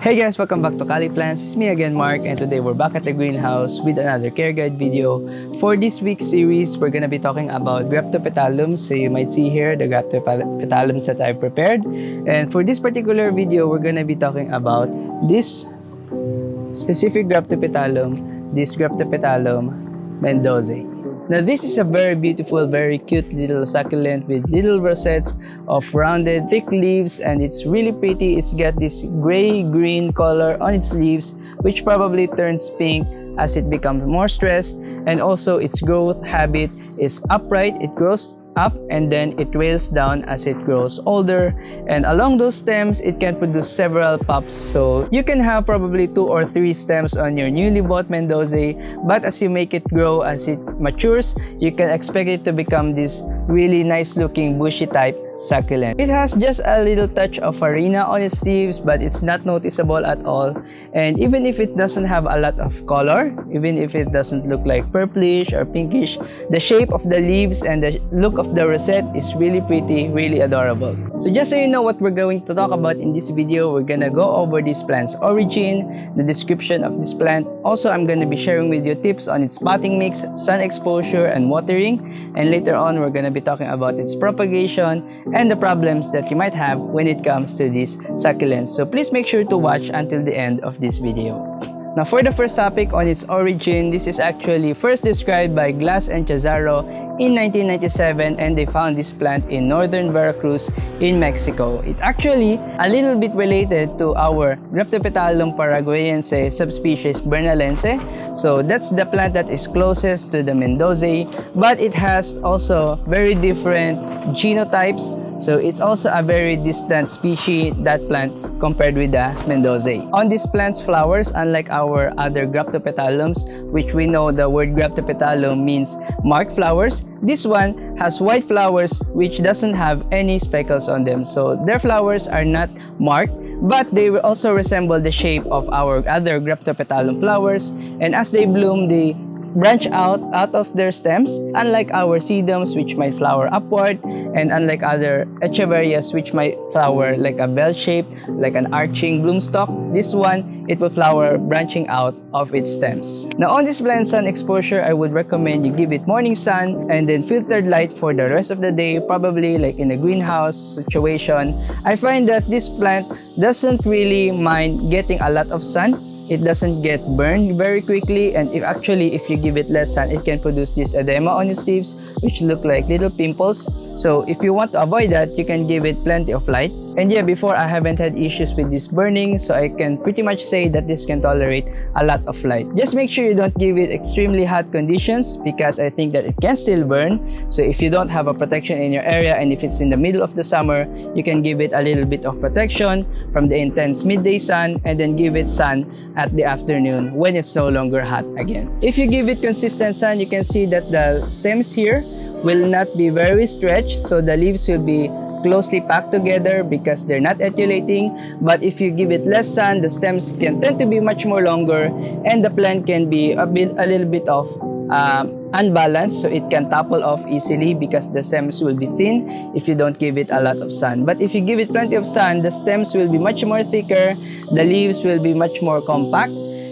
Hey guys, welcome back to Cali Plants. It's me again, Mark, and today we're back at the greenhouse with another care guide video. For this week's series, we're gonna be talking about Graptopetalum. So you might see here the Graptopetalums that I've prepared. And for this particular video, we're gonna be talking about this specific Graptopetalum, this Graptopetalum Mendozae. Now this is a very beautiful, very cute little succulent with little rosettes of rounded, thick leaves, and it's really pretty. It's got this gray-green color on its leaves, which probably turns pink as it becomes more stressed, and also its growth habit is upright. It grows up and then it trails down as it grows older, and along those stems it can produce several pups. So you can have probably 2 or 3 stems on your newly bought Mendozae, but as you make it grow, as it matures, you can expect it to become this really nice looking bushy type succulent. It has just a little touch of arena on its leaves, but it's not noticeable at all. And even if it doesn't have a lot of color, even if it doesn't look like purplish or pinkish, the shape of the leaves and the look of the rosette is really pretty, really adorable. So just so you know what we're going to talk about in this video, we're gonna go over this plant's origin, the description of this plant. Also, I'm gonna be sharing with you tips on its potting mix, sun exposure, and watering. And later on, we're gonna be talking about its propagation and the problems that you might have when it comes to these succulents. So please make sure to watch until the end of this video. Now for the first topic on its origin, this is actually first described by Glass and Chazaro in 1997, and they found this plant in northern Veracruz in Mexico. It actually a little bit related to our Graptopetalum paraguayense subspecies bernalense. So that's the plant that is closest to the Mendozae, but it has also very different genotypes. So it's also a very distant species, that plant, compared with the Mendozae. On this plant's flowers, unlike our other Graptopetalums, which we know the word Graptopetalum means marked flowers, this one has white flowers which doesn't have any speckles on them. So their flowers are not marked, but they will also resemble the shape of our other Graptopetalum flowers, and as they bloom, they branch out of their stems, unlike our sedums which might flower upward, and unlike other echeverias which might flower like a bell shape, like an arching bloom stalk. This one, it will flower branching out of its stems. Now on this plant sun exposure, I would recommend you give it morning sun and then filtered light for the rest of the day, probably like in a greenhouse situation. I find that this plant doesn't really mind getting a lot of sun. It doesn't get burned very quickly, and if you give it less sun, it can produce this edema on its leaves which look like little pimples. So if you want to avoid that, you can give it plenty of light. And yeah, before I haven't had issues with this burning, so I can pretty much say that this can tolerate a lot of light. Just make sure you don't give it extremely hot conditions, because I think that it can still burn. So if you don't have a protection in your area, and if it's in the middle of the summer, you can give it a little bit of protection from the intense midday sun, and then give it sun at the afternoon when it's no longer hot again. If you give it consistent sun, you can see that the stems here will not be very stretched, so the leaves will be closely packed together because they're not etiolating. But if you give it less sun, the stems can tend to be much more longer, and the plant can be a little bit of unbalanced, so it can topple off easily because the stems will be thin if you don't give it a lot of sun. But if you give it plenty of sun, the stems will be much more thicker, the leaves will be much more compact,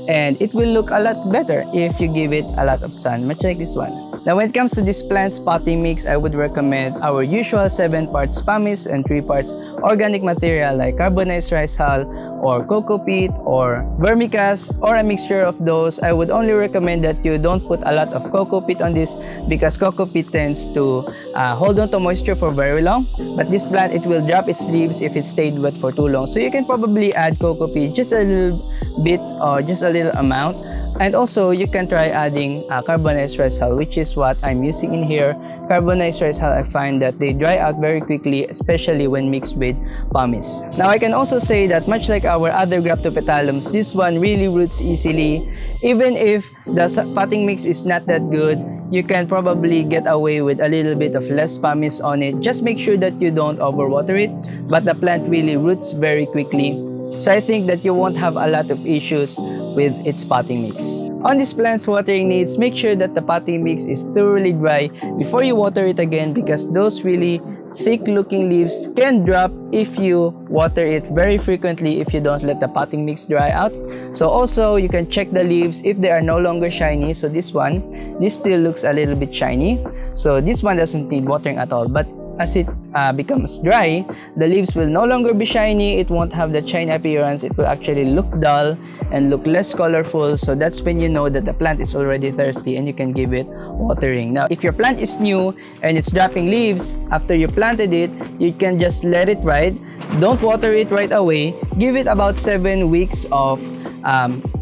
and it will look a lot better if you give it a lot of sun, much like this one. Now when it comes to this plant's potting mix, I would recommend our usual 7 parts pumice and 3 parts organic material like carbonized rice hull or coco peat or vermicast, or a mixture of those. I would only recommend that you don't put a lot of coco peat on this, because coco peat tends to hold on to moisture for very long. But this plant, it will drop its leaves if it stayed wet for too long. So you can probably add coco peat just a little bit or just a little amount. And also, you can try adding carbonized rice hull, which is what I'm using in here. Carbonized rice hull, I find that they dry out very quickly, especially when mixed with pumice. Now, I can also say that much like our other Graptopetalums, this one really roots easily. Even if the potting mix is not that good, you can probably get away with a little bit of less pumice on it. Just make sure that you don't overwater it, but the plant really roots very quickly. So I think that you won't have a lot of issues with its potting mix. On this plant's watering needs, make sure that the potting mix is thoroughly dry before you water it again, because those really thick looking leaves can drop if you water it very frequently, if you don't let the potting mix dry out. So also you can check the leaves if they are no longer shiny. So this still looks a little bit shiny, so this one doesn't need watering at all. But as it becomes dry, the leaves will no longer be shiny. It won't have the shiny appearance. It will actually look dull and look less colorful. So that's when you know that the plant is already thirsty and you can give it watering. Now, if your plant is new and it's dropping leaves after you planted it, you can just let it ride. Don't water it right away. Give it about 7 weeks of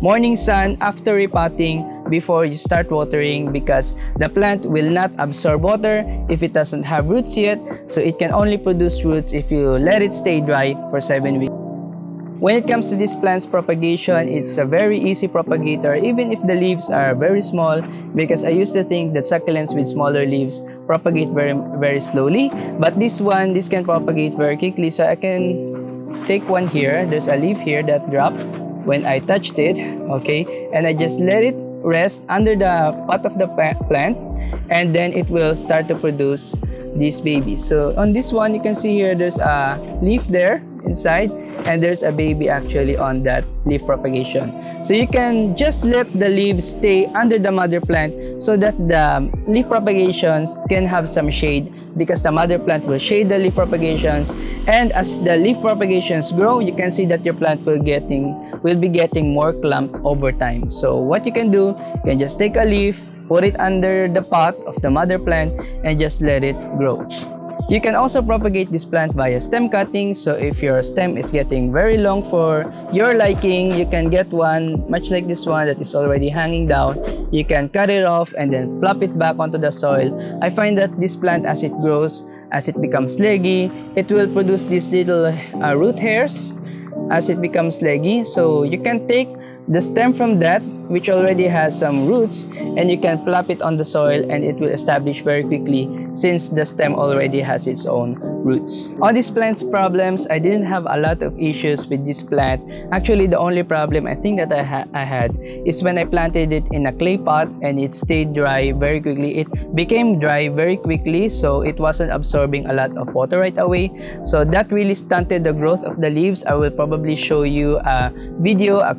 morning sun after repotting before you start watering, because the plant will not absorb water if it doesn't have roots yet. So it can only produce roots if you let it stay dry for 7 weeks. When it comes to this plant's propagation, it's a very easy propagator even if the leaves are very small, because I used to think that succulents with smaller leaves propagate very slowly, but this can propagate very quickly. So I can take one here. There's a leaf here that dropped when I touched it, okay, and I just let it rest under the pot of the plant, and then it will start to produce these babies. So on this one, you can see here there's a leaf there inside, and there's a baby actually on that leaf propagation. So you can just let the leaves stay under the mother plant so that the leaf propagations can have some shade, because the mother plant will shade the leaf propagations, and as the leaf propagations grow, you can see that your plant will be getting more clump over time. So what you can do, you can just take a leaf, put it under the pot of the mother plant, and just let it grow. You can also propagate this plant via stem cutting. So if your stem is getting very long for your liking, you can get one much like this one that is already hanging down. You can cut it off and then plop it back onto the soil. I find that this plant, as it grows, as it becomes leggy, it will produce these little root hairs as it becomes leggy. So you can take the stem from that, which already has some roots, and you can plop it on the soil, and it will establish very quickly since the stem already has its own roots. On this plant's problems, I didn't have a lot of issues with this plant. Actually, the only problem I think that I had is when I planted it in a clay pot and it stayed dry very quickly. It became dry very quickly, so it wasn't absorbing a lot of water right away. So that really stunted the growth of the leaves. I will probably show you a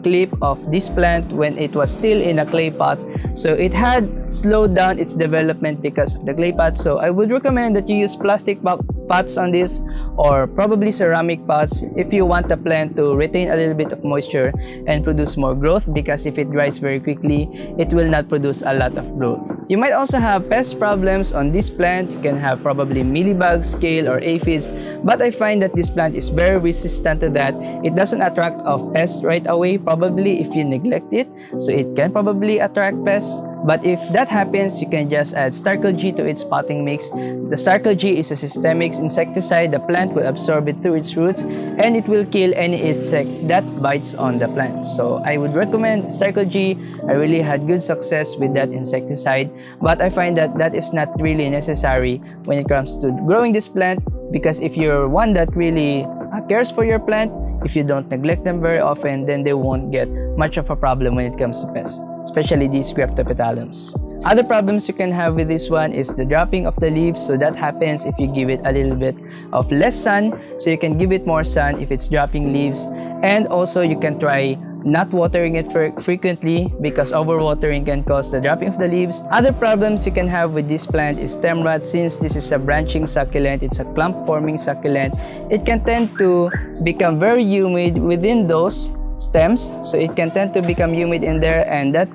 clip of this plant when it was still in a clay pot. So it had slowed down its development because of the clay pot. So I would recommend that you use plastic pots on this, or probably ceramic pots, if you want the plant to retain a little bit of moisture and produce more growth, because if it dries very quickly, it will not produce a lot of growth. You might also have pest problems on this plant. You can have probably mealybugs, scale, or aphids, but I find that this plant is very resistant to that. It doesn't attract pests right away, probably if you neglect it, so it can probably attract pests. But if that happens, you can just add Starkel G to its potting mix. The Starkel G is a systemic insecticide. The plant will absorb it through its roots, and it will kill any insect that bites on the plant. So I would recommend Starkel G. I really had good success with that insecticide, but I find that that is not really necessary when it comes to growing this plant, because if you're one that really cares for your plant, if you don't neglect them very often, then they won't get much of a problem when it comes to pests, especially these Graptopetalums. Other problems you can have with this one is the dropping of the leaves. So that happens if you give it a little bit of less sun. So you can give it more sun if it's dropping leaves. And also you can try not watering it frequently, because overwatering can cause the dropping of the leaves. Other problems you can have with this plant is stem rot. Since this is a branching succulent, it's a clump forming succulent, it can tend to become very humid within those stems. So it can tend to become humid in there, and that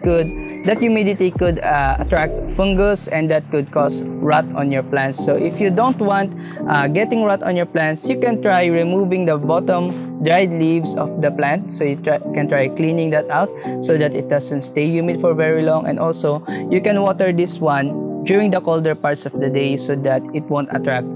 humidity could attract fungus, and that could cause rot on your plants. So if you don't want getting rot on your plants, you can try removing the bottom dried leaves of the plant. So you can try cleaning that out so that it doesn't stay humid for very long. And also you can water this one during the colder parts of the day so that it won't attract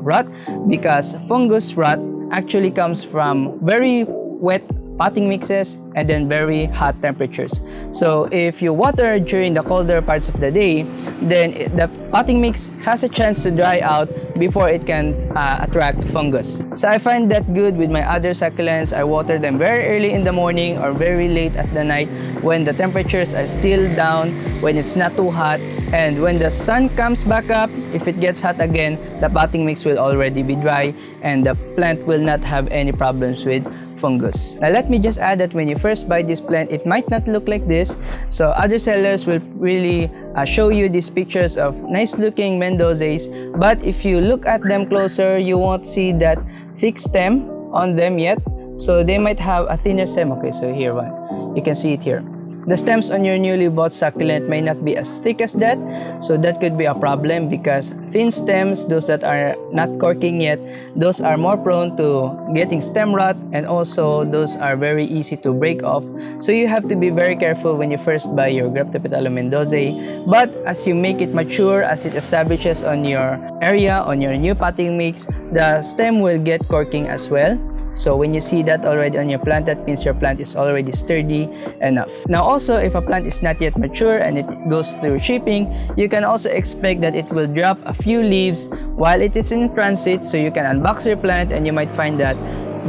rot, because fungus rot actually comes from very wet potting mixes, and then very hot temperatures. So if you water during the colder parts of the day, then the potting mix has a chance to dry out before it can attract fungus. So I find that good with my other succulents. I water them very early in the morning or very late at the night when the temperatures are still down, when it's not too hot, and when the sun comes back up, if it gets hot again, the potting mix will already be dry and the plant will not have any problems with fungus. Now let me just add that when you first buy this plant, it might not look like this. So other sellers will really show you these pictures of nice looking Mendozaes, but if you look at them closer, you won't see that thick stem on them yet. So they might have a thinner stem. Okay, so here one, you can see it here. The stems on your newly bought succulent may not be as thick as that, so that could be a problem because thin stems, those that are not corking yet, those are more prone to getting stem rot, and also those are very easy to break off. So you have to be very careful when you first buy your Graptopetalum Mendozae. But as you make it mature, as it establishes on your area, on your new potting mix, the stem will get corking as well. So when you see that already on your plant, that means your plant is already sturdy enough. Now also, if a plant is not yet mature and it goes through shipping, you can also expect that it will drop a few leaves while it is in transit. So you can unbox your plant and you might find that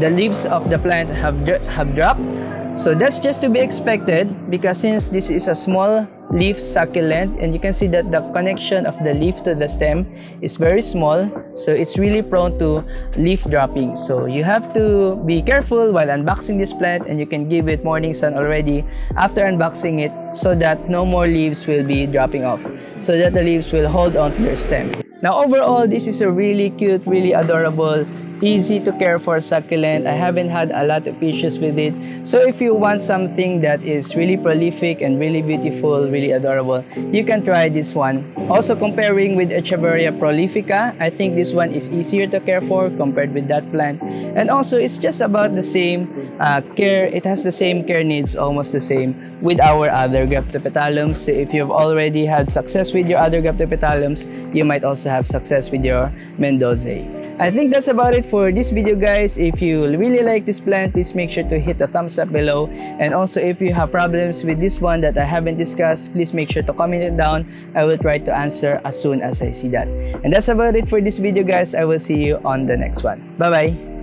the leaves of the plant have dropped. So that's just to be expected because since this is a small leaf succulent, and you can see that the connection of the leaf to the stem is very small, so it's really prone to leaf dropping. So you have to be careful while unboxing this plant, and you can give it morning sun already after unboxing it so that no more leaves will be dropping off, so that the leaves will hold on to your stem. Now overall, this is a really cute, really adorable, easy to care for succulent. I haven't had a lot of issues with it. So if you want something that is really prolific and really beautiful, really adorable, you can try this one. Also comparing with Echeveria prolifica, I think this one is easier to care for compared with that plant. And also it's just about the same care. It has the same care needs, almost the same with our other Graptopetalums. So if you've already had success with your other Graptopetalums, you might also have success with your Mendozae. I think that's about it for this video, guys. If you really like this plant, please make sure to hit the thumbs up below. And also if you have problems with this one that I haven't discussed, please make sure to comment it down. I will try to answer as soon as I see that. And that's about it for this video, guys. I will see you on the next one. Bye bye.